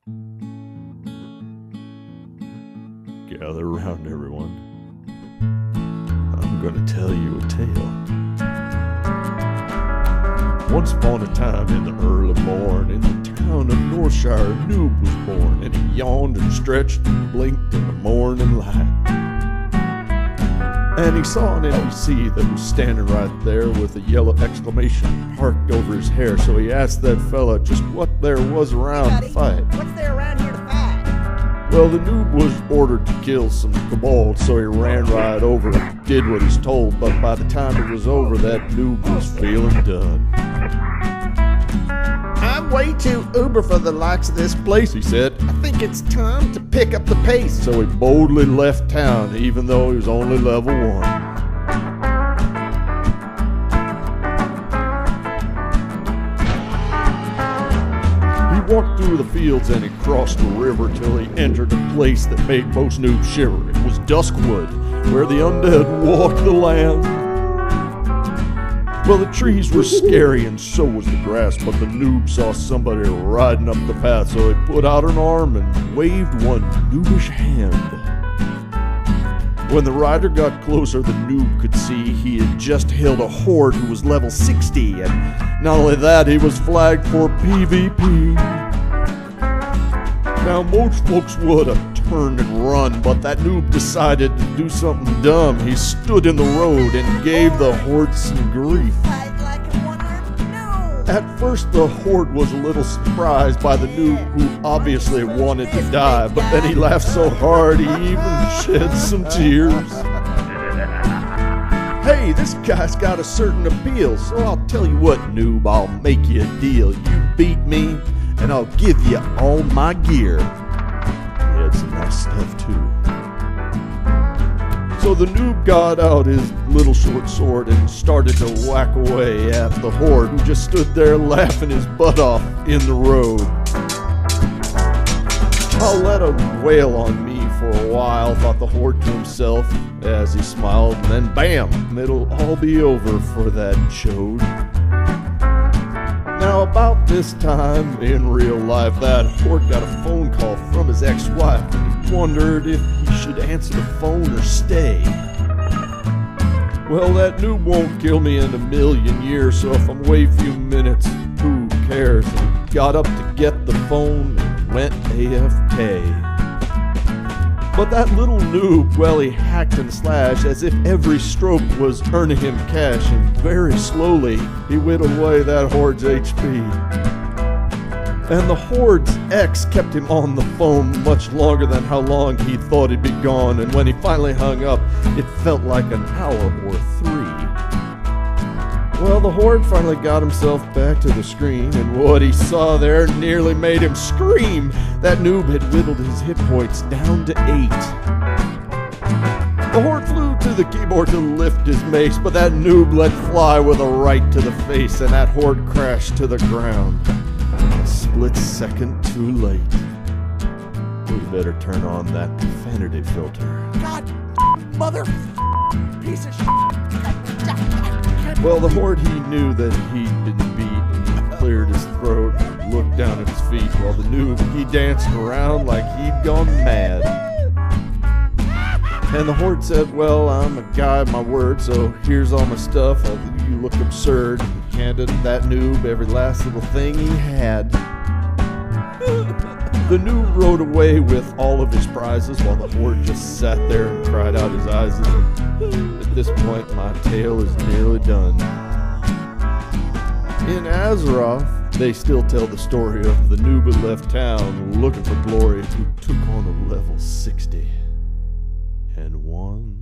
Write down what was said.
Gather around, everyone. I'm gonna tell you a tale. Once upon a time in the early morn, in the town of Northshire, Noob was born, and he yawned and stretched and blinked in the morning light. And he saw an NPC that was standing right there with a yellow exclamation parked over his hair, so he asked that fella just what there was around to fight. What's there around here to fight? Well, the noob was ordered to kill some kobolds, so he ran right over and did what he's told, but by the time it was over, that noob was feeling done. I'm way too uber for the likes of this place, He said, I think it's time to pick up the pace. so he boldly left town, even though he was only level 1. He walked through the fields and he crossed the river till he entered a place that made most noobs shiver. It was Duskwood, where the undead walked the land. Well, the trees were scary and so was the grass, but the noob saw somebody riding up the path, so he put out an arm and waved one noobish hand. When the rider got closer, the noob could see he had just hailed a horde who was level 60, and not only that, he was flagged for PvP. Now, most folks would have turned and run, but that noob decided to do something dumb. He stood in the road and gave the horde some grief. Fight like a one-armed gnome. At first, the horde was a little surprised by the noob, who obviously wanted to die, but then he laughed so hard he even shed some tears. Hey, this guy's got a certain appeal, so I'll tell you what, noob, I'll make you a deal. You beat me, and I'll give you all my gear. He had some nice stuff, too. So the noob got out his little short sword and started to whack away at the horde, who just stood there laughing his butt off in the road. I'll let him wail on me for a while, thought the horde to himself as he smiled, and then bam, it'll all be over for that chode. Now, about this time in real life, that horde got a phone call from his ex-wife, and he wondered if he should answer the phone or stay. Well, that noob won't kill me in a million years, so if I'm away a few minutes, who cares? And he got up to get the phone and went AFK. But that little noob, well, he hacked and slashed as if every stroke was earning him cash, and very slowly he whittled away that horde's HP. And the horde's ex kept him on the phone much longer than how long he thought he'd be gone, and when he finally hung up, it felt like an hour or 3. Well, the horde finally got himself back to the screen, and what he saw there nearly made him scream. That noob had whittled his hit points down to 8. The horde flew to the keyboard to lift his mace, but that noob let fly with a right to the face, and that horde crashed to the ground. A split second too late. We better turn on that profanity filter. God, mother, piece of shit. Well, the horde, he knew that he'd been beat, and he cleared his throat and looked down at his feet, while the noob, he danced around like he'd gone mad. And the horde said, well, I'm a guy of my word, so here's all my stuff. You look absurd. He handed that noob every last little thing he had. The noob rode away with all of his prizes, while the horde just sat there and cried out his eyes. At this point, my tale is nearly done. In Azeroth, they still tell the story of the noob who left town looking for glory, who took on a level 60 and won.